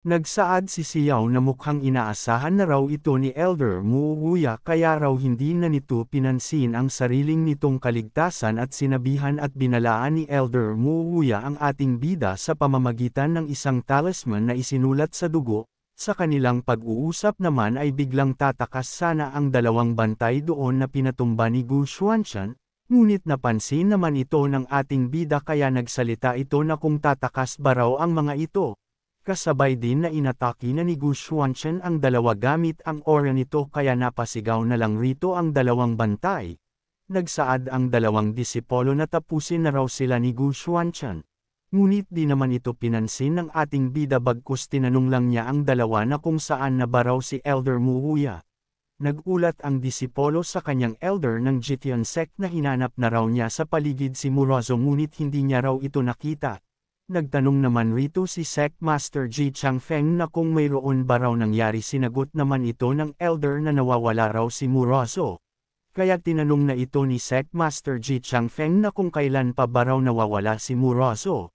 Nagsaad si Xiao na mukhang inaasahan na raw ito ni Elder Mu Wuya kaya raw hindi na nito pinansin ang sariling nitong kaligtasan at sinabihan at binalaan ni Elder Mu Wuya ang ating bida sa pamamagitan ng isang talisman na isinulat sa dugo. Sa kanilang pag-uusap naman ay biglang tatakas sana ang dalawang bantay doon na pinatumba ni Gu Xuantian, ngunit napansin naman ito ng ating bida kaya nagsalita ito na kung tatakas ba raw ang mga ito. Kasabay din na inatake na ni Gu Xuantian ang dalawa gamit ang aura nito kaya napasigaw na lang rito ang dalawang bantay. Nagsaad ang dalawang disipolo na tapusin na raw sila ni Gu Xuantian. Ngunit di naman ito pinansin ng ating bida bagkus tinanong lang niya ang dalawa na kung saan na ba raw si Elder Mu Wuya. Nagulat ang disipolo sa kanyang elder ng Jitian sect na hinanap na raw niya sa paligid si Murazo ngunit hindi niya raw ito nakita. Nagtanong naman rito si Sect Master Ji Changfeng na kung mayroon ba raw nangyari sinagot naman ito ng elder na nawawala raw si Murazo. Kaya tinanong na ito ni Sect Master Ji Changfeng na kung kailan pa ba raw nawawala si Murazo.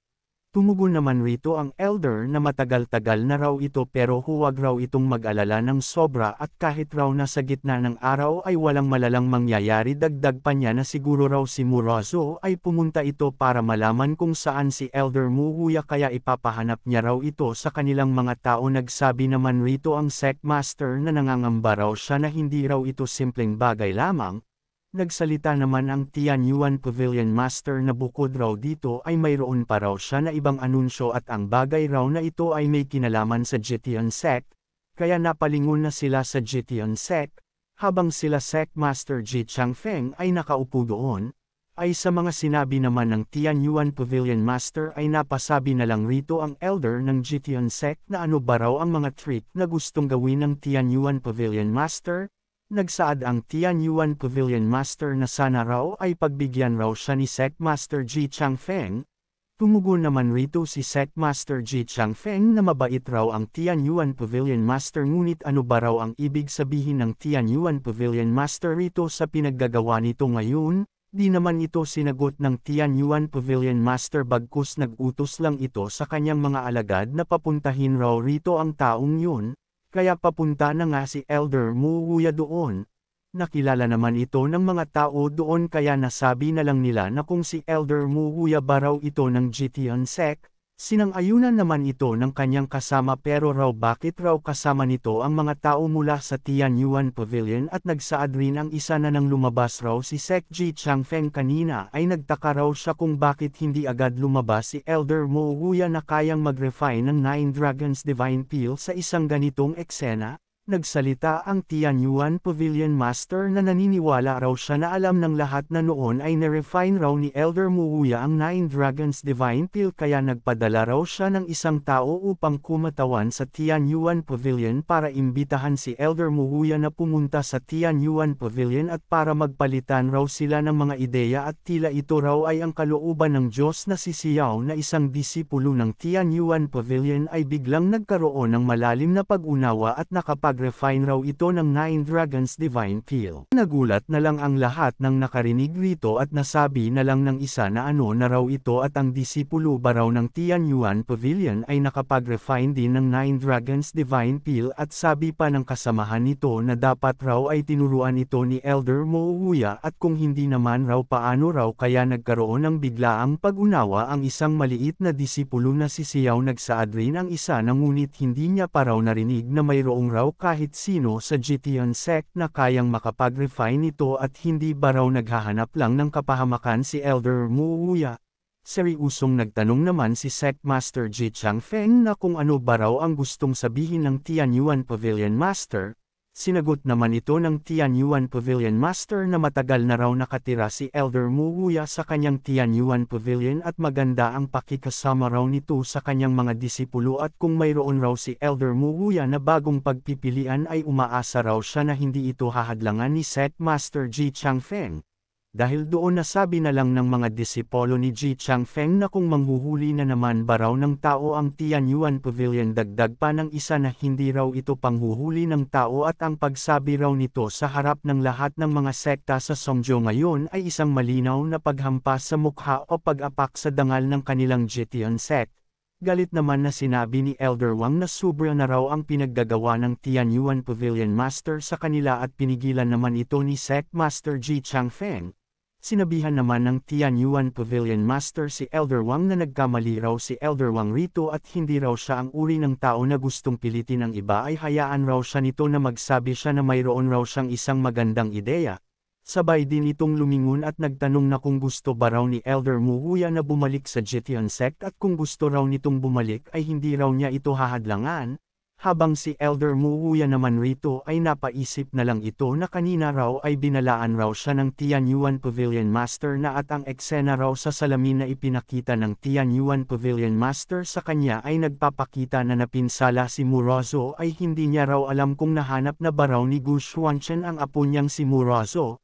Tumugon naman rito ang elder na matagal-tagal na raw ito pero huwag raw itong mag-alala ng sobra at kahit raw nasa gitna ng araw ay walang malalang mangyayari dagdag pa niya na siguro raw si Murazo ay pumunta ito para malaman kung saan si Elder Mu Wuya kaya ipapahanap niya raw ito sa kanilang mga tao. Nagsabi naman rito ang Sect Master na nangangamba raw siya na hindi raw ito simpleng bagay lamang. Nagsalita naman ang Tianyuan Pavilion Master na bukod raw dito ay mayroon pa raw siya na ibang anunsyo at ang bagay raw na ito ay may kinalaman sa Jitian sect, kaya napalingon na sila sa Jitian sect, habang sila Sect Master Ji Changfeng ay nakaupo doon, ay sa mga sinabi naman ng Tianyuan Pavilion Master ay napasabi na lang rito ang elder ng Jitian sect na ano ba raw ang mga trick na gustong gawin ng Tianyuan Pavilion Master. Nagsaad ang Tianyuan Pavilion Master na sana raw ay pagbigyan raw siya ni Sect Master Ji Changfeng. Tumugon naman rito si Sect Master Ji Changfeng na mabait raw ang Tianyuan Pavilion Master ngunit ano ba raw ang ibig sabihin ng Tianyuan Pavilion Master rito sa pinaggagawa nito ngayon? Di naman ito sinagot ng Tianyuan Pavilion Master bagkus nag-utos lang ito sa kanyang mga alagad na papuntahin raw rito ang taong yun. Kaya papunta na nga si Elder Mu Wuya doon. Nakilala naman ito ng mga tao doon kaya nasabi na lang nila na kung si Elder Mu Wuya ba raw ito ng Jitian sect. Sinang-ayunan naman ito ng kanyang kasama pero raw bakit raw kasama nito ang mga tao mula sa Tianyuan Pavilion at nagsaad rin ang isa na nang lumabas raw si Sect Ji Changfeng kanina ay nagtaka raw siya kung bakit hindi agad lumabas si Elder Mu Wuya na kayang mag-refine ng Nine Dragons Divine Peel sa isang ganitong eksena. Nagsalita ang Tianyuan Pavilion Master na naniniwala raw siya na alam ng lahat na noon ay na-refine raw ni Elder Mu Wuya ang Nine Dragons Divine Peel kaya nagpadala raw siya ng isang tao upang kumatawan sa Tianyuan Pavilion para imbitahan si Elder Mu Wuya na pumunta sa Tianyuan Pavilion at para magpalitan raw sila ng mga ideya at tila ito raw ay ang kalooban ng Diyos na si Xiao na isang disipulo ng Tianyuan Pavilion ay biglang nagkaroon ng malalim na pag-unawa at refine raw ito ng Nine Dragons Divine Peel. Nagulat na lang ang lahat ng nakarinig rito at nasabi na lang ng isa na ano na raw ito at ang disipulo ba raw ng Tianyuan Pavilion ay nakapag-refine din ng Nine Dragons Divine Peel at sabi pa ng kasamahan nito na dapat raw ay tinuruan ito ni Elder Mu Wuya at kung hindi naman raw paano raw kaya nagkaroon ng biglaang pag-unawa ang isang maliit na disipulo na si Xiao. Nagsaad rin ang isa na ngunit hindi niya pa raw narinig na mayroong raw kahit sino sa Jitian sect na kayang makapag-refine nito at hindi ba raw naghahanap lang ng kapahamakan si Elder Mu Wuya. Seryusong nagtanong naman si Sect Master Ji Changfeng na kung ano ba raw ang gustong sabihin ng Tianyuan Pavilion Master. Sinagot naman ito ng Tianyuan Pavilion Master na matagal na raw nakatira si Elder Mu Wuya sa kanyang Tianyuan Pavilion at maganda ang pakikasama raw nito sa kanyang mga disipulo at kung mayroon raw si Elder Mu Wuya na bagong pagpipilian ay umaasa raw siya na hindi ito hahadlangan ni Sect Master Ji Changfeng. Dahil doon nasabi na lang ng mga disipolo ni Ji Changfeng na kung manghuhuli na naman ba raw ng tao ang Tianyuan Pavilion dagdag pa ng isa na hindi raw ito panghuhuli ng tao at ang pagsabi raw nito sa harap ng lahat ng mga sekta sa Songjo ngayon ay isang malinaw na paghampas sa mukha o pag-apak sa dangal ng kanilang Jitian sect. Galit naman na sinabi ni Elder Wang na sobra na raw ang pinaggagawa ng Tianyuan Pavilion Master sa kanila at pinigilan naman ito ni Sect Master Ji Changfeng. Sinabihan naman ng Tianyuan Pavilion Master si Elder Wang na nagkamali raw si Elder Wang rito at hindi raw siya ang uri ng tao na gustong pilitin ang iba ay hayaan raw siya nito na magsabi siya na mayroon raw siyang isang magandang ideya. Sabay din itong lumingon at nagtanong na kung gusto ba raw ni Elder Muhuya na bumalik sa Jitian Sect at kung gusto raw nitong bumalik ay hindi raw niya ito hahadlangan. Habang si Elder Muhuya naman rito ay napaisip na lang ito na kanina raw ay binalaan raw siya ng Tianyuan Pavilion Master na at ang eksena raw sa salamin na ipinakita ng Tianyuan Pavilion Master sa kanya ay nagpapakita na napinsala si Murazo ay hindi niya raw alam kung nahanap na ba raw ni Gu Xuanchen ang apo niyang si Murazo.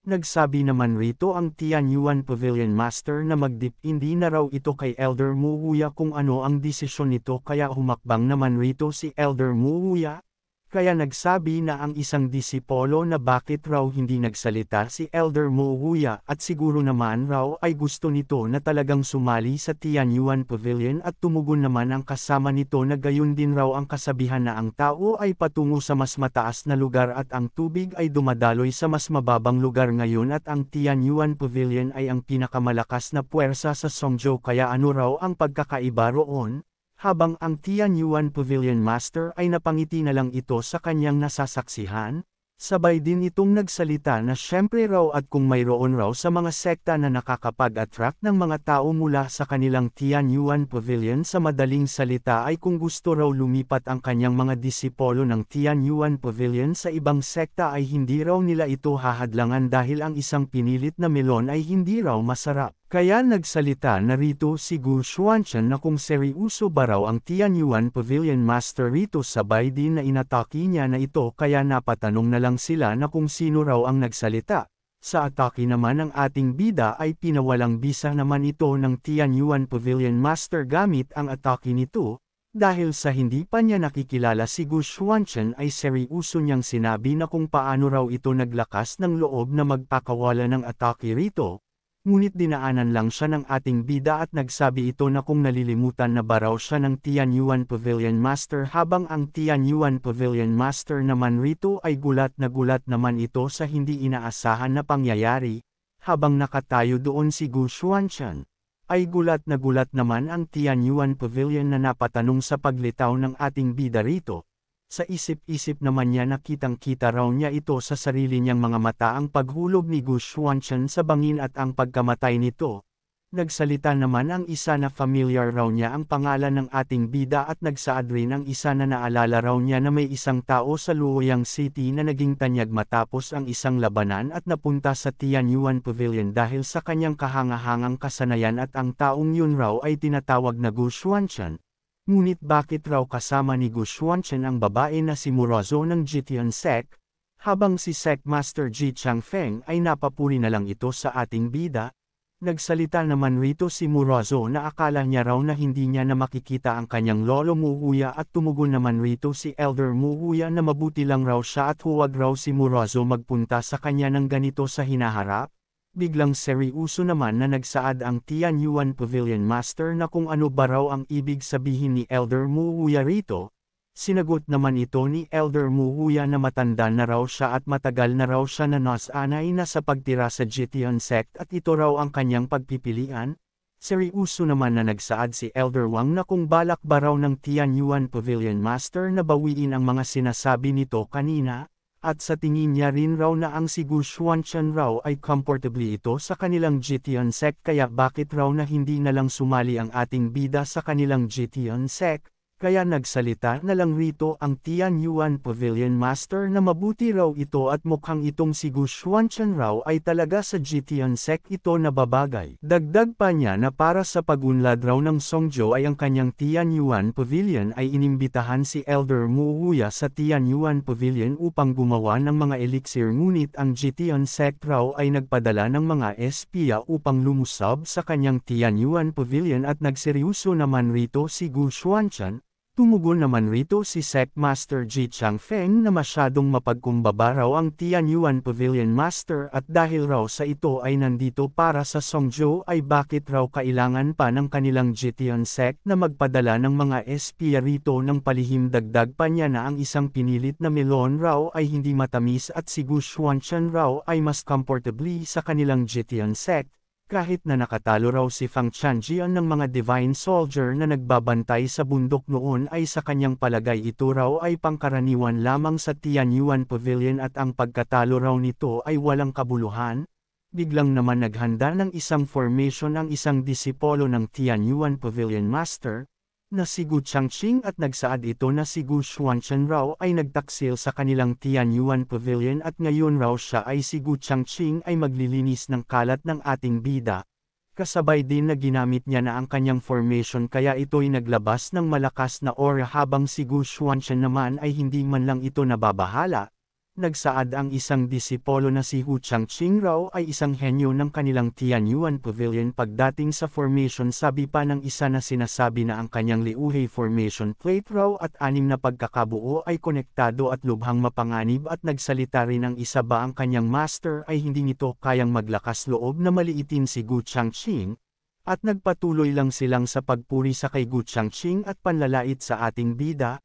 Nagsabi naman rito ang Tianyuan Pavilion Master na hindi na raw ito kay Elder Muhuya kung ano ang desisyon nito kaya humakbang naman rito si Elder Muhuya. Kaya nagsabi na ang isang disipolo na bakit raw hindi nagsalita si Elder Muhuya at siguro naman raw ay gusto nito na talagang sumali sa Tianyuan Pavilion at tumugon naman ang kasama nito na gayon din raw ang kasabihan na ang tao ay patungo sa mas mataas na lugar at ang tubig ay dumadaloy sa mas mababang lugar ngayon at ang Tianyuan Pavilion ay ang pinakamalakas na puwersa sa Songzhou kaya ano raw ang pagkakaiba roon? Habang ang Tianyuan Pavilion Master ay napangiti na lang ito sa kanyang nasasaksihan, sabay din itong nagsalita na syempre raw at kung mayroon raw sa mga sekta na nakakapag-attract ng mga tao mula sa kanilang Tianyuan Pavilion sa madaling salita ay kung gusto raw lumipat ang kanyang mga disipolo ng Tianyuan Pavilion sa ibang sekta ay hindi raw nila ito hahadlangan dahil ang isang pinilit na melon ay hindi raw masarap. Kaya nagsalita na rito si Gu Xuanchen na kung seryoso ba raw ang Tianyuan Pavilion Master rito sabay din na inatake niya na ito kaya napatanong na lang sila na kung sino raw ang nagsalita. Sa atake naman ng ating bida ay pinawalang bisa naman ito ng Tianyuan Pavilion Master gamit ang atake nito. Dahil sa hindi pa niya nakikilala si Gu Xuanchen ay seryoso niyang sinabi na kung paano raw ito naglakas ng loob na magpakawala ng atake rito. Ngunit dinaanan lang siya ng ating bida at nagsabi ito na kung nalilimutan na ba raw siya ng Tianyuan Pavilion Master habang ang Tianyuan Pavilion Master naman rito ay gulat naman ito sa hindi inaasahan na pangyayari. Habang nakatayo doon si Gu Xuanchen, ay gulat naman ang Tianyuan Pavilion na napatanong sa paglitaw ng ating bida rito. Sa isip-isip naman niya nakitang-kita raw niya ito sa sarili niyang mga mata ang paghulog ni Gu Xuanchen sa bangin at ang pagkamatay nito. Nagsalita naman ang isa na familiar raw niya ang pangalan ng ating bida at nagsaad rin ang isa na naalala raw niya na may isang tao sa Luoyang City na naging tanyag matapos ang isang labanan at napunta sa Tianyuan Pavilion dahil sa kanyang kahangahangang kasanayan at ang taong yun raw ay tinatawag na Gu Xuanchen. Ngunit bakit raw kasama ni Gu Xuanchen ang babae na si Murazo ng Jitian Sect, habang si Sect Master Ji Changfeng ay napapuri na lang ito sa ating bida? Nagsalita naman rito si Murazo na akala niya raw na hindi niya na makikita ang kanyang lolo Muhuya at tumugon naman rito si Elder Muhuya na mabuti lang raw siya at huwag raw si Murazo magpunta sa kanya ng ganito sa hinaharap. Biglang seryoso naman na nagsaad ang Tianyuan Pavilion Master na kung ano ba raw ang ibig sabihin ni Elder Muhuya rito. Sinagot naman ito ni Elder Muhuya na matanda na raw siya at matagal na raw siya na nasanay na sa pagtira sa Jitian Sect at ito raw ang kanyang pagpipilian. Seryoso naman na nagsaad si Elder Wang na kung balak ba raw ng Tianyuan Pavilion Master na bawiin ang mga sinasabi nito kanina. At sa tingin niya rin raw na ang si Gu Xuanchen raw ay comfortably ito sa kanilang Jitian Sect kaya bakit raw na hindi na lang sumali ang ating bida sa kanilang Jitian Sect. Kaya nagsalita na lang rito ang Tianyuan Pavilion Master na mabuti raw ito at mukhang itong si Gu Xuanchen raw ay talaga sa Jitian Sect ito na babagay. Dagdag pa niya na para sa pagunlad raw ng Songzhou ay ang kanyang Tianyuan Pavilion ay inimbitahan si Elder Muhuya sa Tianyuan Pavilion upang gumawa ng mga elixir ngunit ang Jitian Sect raw ay nagpadala ng mga espiya upang lumusab sa kanyang Tianyuan Pavilion at nagseryoso naman rito si Gu Xuanchen. Tumugon naman rito si Sec Master Ji Changfeng na masyadong mapagkumbaba raw ang Tianyuan Pavilion Master at dahil raw sa ito ay nandito para sa Songzhou ay bakit raw kailangan pa ng kanilang Jitian sect na magpadala ng mga espya rito ng palihim. Dagdag pa niya na ang isang pinilit na melon raw ay hindi matamis at si Gu Xuanchen raw ay mas comfortably sa kanilang Jitian sect. Kahit na nakatalo raw si Fang Chanjian ng mga divine soldier na nagbabantay sa bundok noon ay sa kanyang palagay ito raw ay pangkaraniwan lamang sa Tianyuan Pavilion at ang pagkatalo raw nito ay walang kabuluhan. Biglang naman naghanda ng isang formation ang isang disipolo ng Tianyuan Pavilion Master, na si Gu Changqing at nagsaad ito na si Gu Xuanchen raw ay nagtaksil sa kanilang Tianyuan Pavilion at ngayon raw siya ay si Gu Changqing ay maglilinis ng kalat ng ating bida. Kasabay din na ginamit niya na ang kanyang formation kaya ito'y naglabas ng malakas na aura habang si Gu Xuanchen naman ay hindi man lang ito nababahala. Nagsaad ang isang disipolo na si Hu Changqing raw ay isang henyo ng kanilang Tianyuan Pavilion pagdating sa formation. Sabi pa ng isa na sinasabi na ang kanyang Liuhei formation plate raw at 6 na pagkakabuo ay konektado at lubhang mapanganib at nagsalita rin ang isa ba ang kanyang master ay hindi nito kayang maglakas loob na maliitin si Gu Changqing, at nagpatuloy lang silang sa pagpuri sa kay Gu Changqing at panlalait sa ating bida.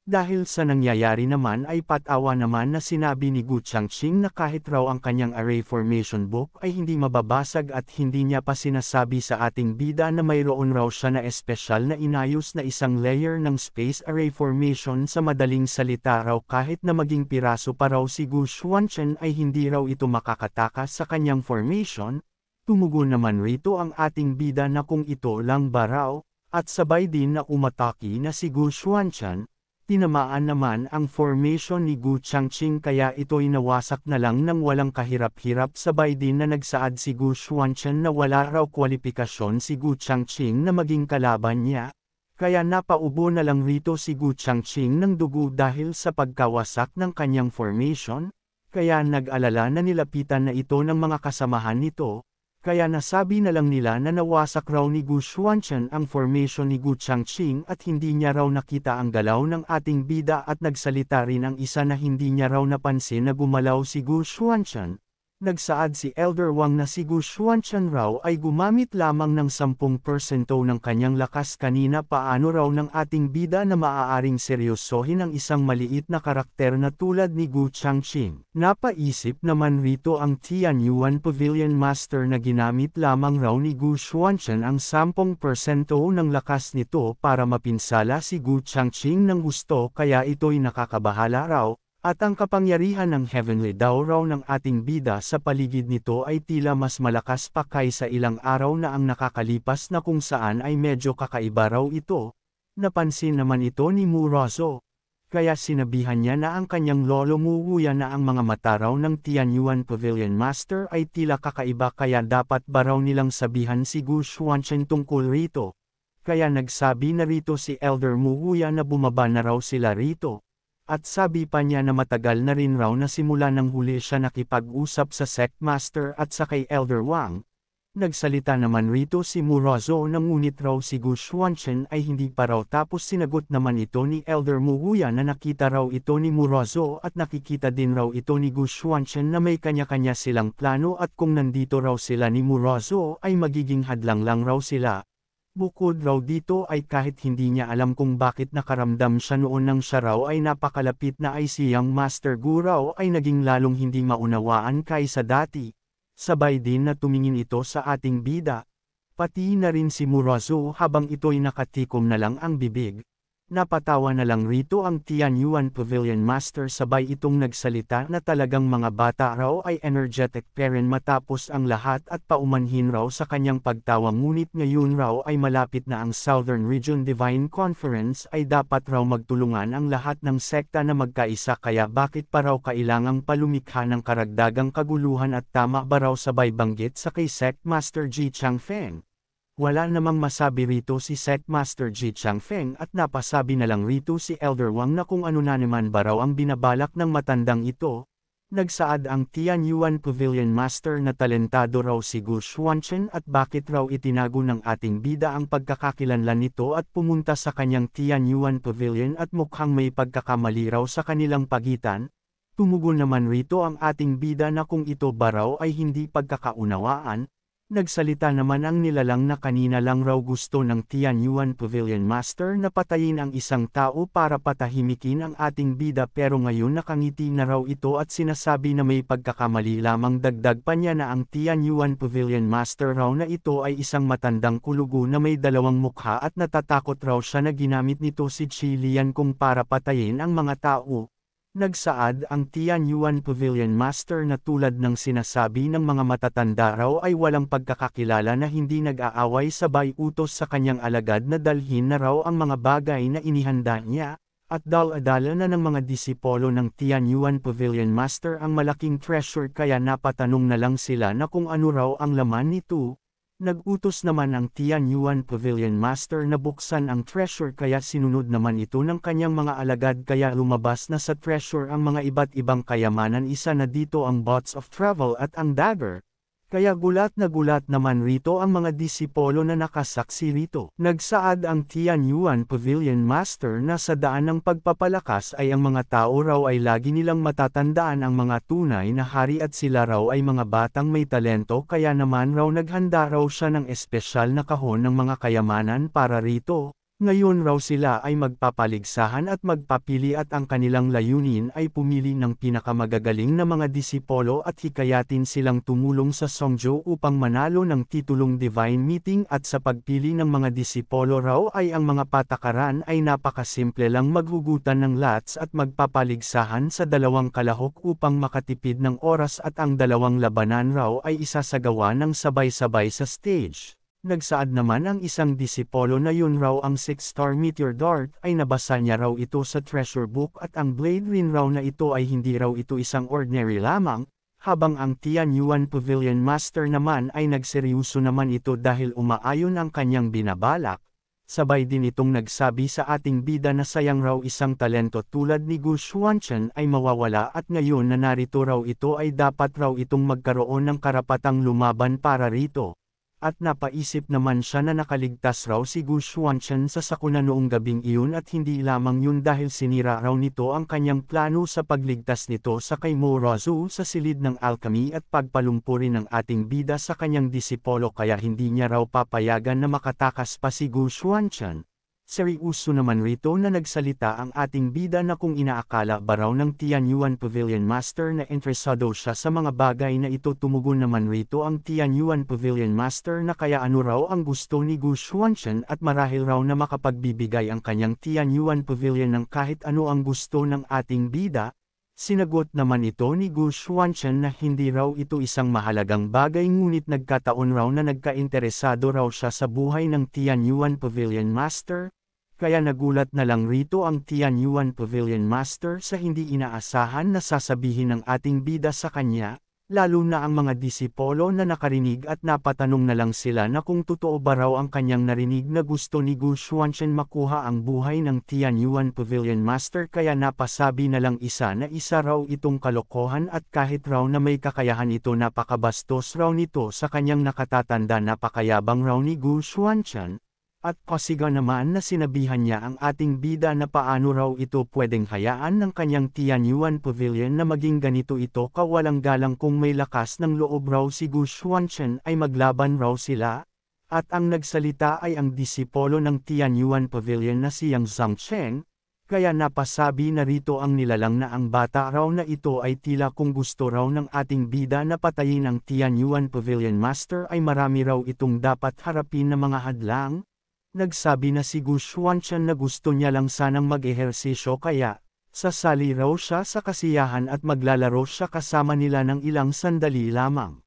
Dahil sa nangyayari naman ay patawa naman na sinabi ni Gu Changqing na kahit raw ang kanyang array formation book ay hindi mababasag at hindi niya pa sinasabi sa ating bida na mayroon raw siya na espesyal na inayos na isang layer ng space array formation. Sa madaling salita raw kahit na maging piraso pa raw si Gu Xuanchen ay hindi raw ito makakatakas sa kanyang formation. Tumugon naman rito ang ating bida na kung ito lang ba raw, at sabay din na umataki na si Gu Xuanchen. Tinamaan naman ang formation ni Gu Changqing kaya ito'y nawasak na lang ng walang kahirap-hirap. Sabay din na nagsaad si Gu Xuanchen na wala raw kwalifikasyon si Gu Changqing na maging kalaban niya. Kaya napaubo na lang rito si Gu Changqing ng dugo dahil sa pagkawasak ng kanyang formation. Kaya nag-alala na nilapitan na ito ng mga kasamahan nito. Kaya nasabi na lang nila na nawasak raw ni Gu Xuanchen ang formation ni Gu Changqing at hindi niya raw nakita ang galaw ng ating bida at nagsalita rin ang isa na hindi niya raw napansin na gumalaw si Gu Xuanchen. Nagsaad si Elder Wang na si Gu Xuanchen raw ay gumamit lamang ng 10% ng kanyang lakas kanina. Paano raw ng ating bida na maaaring seryosohin ang isang maliit na karakter na tulad ni Gu Changqing? Napaisip naman rito ang Tianyuan Pavilion Master na ginamit lamang raw ni Gu Xuanchen ang 10% ng lakas nito para mapinsala si Gu Changqing ng gusto kaya ito'y nakakabahala raw. At ang kapangyarihan ng heavenly daw raw ng ating bida sa paligid nito ay tila mas malakas pa kaysa ilang araw na ang nakakalipas na kung saan ay medyo kakaiba raw ito. Napansin naman ito ni Mu Rozo. Kaya sinabihan niya na ang kanyang lolo Mu Wuya na ang mga mata raw ng Tianyuan Pavilion Master ay tila kakaiba kaya dapat ba raw nilang sabihan si Gu Xuanchen tungkol rito. Kaya nagsabi na rito si Elder Mu Wuya na bumaba na raw sila rito. At sabi pa niya na matagal na rin raw na simula nang huli siya nakipag-usap sa Sect Master at sa kay Elder Wang. Nagsalita naman rito si Mu Rozo na ngunit raw si Gu Xuanchen ay hindi pa raw tapos sinagot naman ito ni Elder Mu Wuya na nakita raw ito ni Mu Rozo at nakikita din raw ito ni Gu Xuanchen na may kanya-kanya silang plano at kung nandito raw sila ni Mu Rozo ay magiging hadlang lang raw sila. Bukod raw dito ay kahit hindi niya alam kung bakit nakaramdam siya noon nang siya raw ay napakalapit na ay si Young Master Gu raw ay naging lalong hindi maunawaan kaysa dati. Sabay din na tumingin ito sa ating bida. Pati na rin si Mu Rozo habang ito'y nakatikom na lang ang bibig. Napatawa na lang rito ang Tianyuan Pavilion Master sabay itong nagsalita na talagang mga bata raw ay energetic pa rin matapos ang lahat at paumanhin raw sa kanyang pagtawa ngunit ngayon raw ay malapit na ang Southern Region Divine Conference ay dapat raw magtulungan ang lahat ng sekta na magkaisa kaya bakit pa raw kailangang palumikha ng karagdagang kaguluhan at tama ba raw sabay banggit sa kay Sect Master Ji Changfeng? Wala namang masabi rito si Sect Master Ji Changfeng at napasabi na lang rito si Elder Wang na kung ano na naman ba raw ang binabalak ng matandang ito. Nagsaad ang Tianyuan Pavilion Master na talentado raw si Gu Xuanchen at bakit raw itinago ng ating bida ang pagkakakilanlan nito at pumunta sa kanyang Tianyuan Pavilion at mukhang may pagkakamali raw sa kanilang pagitan. Tumugon naman rito ang ating bida na kung ito ba raw ay hindi pagkakaunawaan. Nagsalita naman ang nilalang na kanina lang raw gusto ng Tianyuan Pavilion Master na patayin ang isang tao para patahimikin ang ating bida pero ngayon nakangiti na raw ito at sinasabi na may pagkakamali lamang dagdag pa niya na ang Tianyuan Pavilion Master raw na ito ay isang matandang kulugo na may dalawang mukha at natatakot raw siya na ginamit nito si Chi Lian kung para patayin ang mga tao. Nagsaad ang Tianyuan Pavilion Master na tulad ng sinasabi ng mga matatanda raw ay walang pagkakakilala na hindi nag-aaway sabay utos sa kanyang alagad na dalhin na raw ang mga bagay na inihanda niya, at dal-adala na ng mga disipolo ng Tianyuan Pavilion Master ang malaking treasure kaya napatanong na lang sila na kung ano raw ang laman nito. Nag-utos naman ang Tianyuan Pavilion Master na buksan ang treasure kaya sinunod naman ito ng kanyang mga alagad kaya lumabas na sa treasure ang mga iba't ibang kayamanan isa na dito ang bots of travel at ang dagger. Kaya gulat naman rito ang mga disipolo na nakasaksi rito. Nagsaad ang Tianyuan Pavilion Master na sa daan ng pagpapalakas ay ang mga tao raw ay lagi nilang matatandaan ang mga tunay na hari at sila raw ay mga batang may talento kaya naman raw naghanda raw siya ng espesyal na kahon ng mga kayamanan para rito. Ngayon raw sila ay magpapaligsahan at magpapili at ang kanilang layunin ay pumili ng pinakamagagaling na mga disipolo at hikayatin silang tumulong sa Songzhou upang manalo ng titulong Divine Meeting at sa pagpili ng mga disipolo raw ay ang mga patakaran ay napakasimple lang maghugutan ng lots at magpapaligsahan sa dalawang kalahok upang makatipid ng oras at ang dalawang labanan raw ay isasagawa ng sabay-sabay sa stage. Nagsaad naman ang isang disipolo na yun raw ang 6-star meteor dart ay nabasa niya raw ito sa treasure book at ang blade rin raw na ito ay hindi raw ito isang ordinary lamang, habang ang Tianyuan Pavilion Master naman ay nagseryoso naman ito dahil umaayon ang kanyang binabalak. Sabay din itong nagsabi sa ating bida na sayang raw isang talento tulad ni Gu Xuanchen ay mawawala at ngayon na narito raw ito ay dapat raw itong magkaroon ng karapatang lumaban para rito. At napaisip naman siya na nakaligtas raw si Gu Xuanchen sa sakuna noong gabing iyon at hindi lamang yun dahil sinira raw nito ang kanyang plano sa pagligtas nito sa kay Mo Razu sa silid ng alchemy at pagpalumpurin ng ating bida sa kanyang disipolo kaya hindi niya raw papayagan na makatakas pa si Gu Xuanchen. Seryoso naman rito na nagsalita ang ating bida na kung inaakala ba raw ng Tianyuan Pavilion Master na interesado siya sa mga bagay na ito tumugon naman rito ang Tianyuan Pavilion Master na kaya ano raw ang gusto ni Gu Xuanchen at marahil raw na makapagbibigay ang kanyang Tianyuan Pavilion ng kahit ano ang gusto ng ating bida. Sinagot naman ito ni Gu Xuanchen na hindi raw ito isang mahalagang bagay ngunit nagkataon raw na nagkainteresado raw siya sa buhay ng Tianyuan Pavilion Master, kaya nagulat na lang rito ang Tianyuan Pavilion Master sa hindi inaasahan na sasabihin ng ating bida sa kanya, lalo na ang mga disipolo na nakarinig at napatanong na lang sila na kung totoo ba raw ang kanyang narinig na gusto ni Gu Xuanchen makuha ang buhay ng Tianyuan Pavilion Master kaya napasabi na lang isa na isa raw itong kalokohan at kahit raw na may kakayahan ito napakabastos raw nito sa kanyang nakatatanda napakayabang raw ni Gu Xuanchen. At pasiga naman na sinabihan niya ang ating bida na paano raw ito pwedeng hayaan ng kanyang Tianyuan Pavilion na maging ganito ito kawalang galang kung may lakas ng loob raw si Gu Xuanchen ay maglaban raw sila. At ang nagsalita ay ang disipolo ng Tianyuan Pavilion na si Yang Zhangcheng, kaya napasabi na rito ang nilalang na ang bata raw na ito ay tila kung gusto raw ng ating bida na patayin ang Tianyuan Pavilion Master ay marami raw itong dapat harapin na mga hadlang. Nagsabi na si Gu Xuanchen na gusto niya lang sanang mag-ehersisyo kaya, sasali raw siya sa kasiyahan at maglalaro siya kasama nila ng ilang sandali lamang.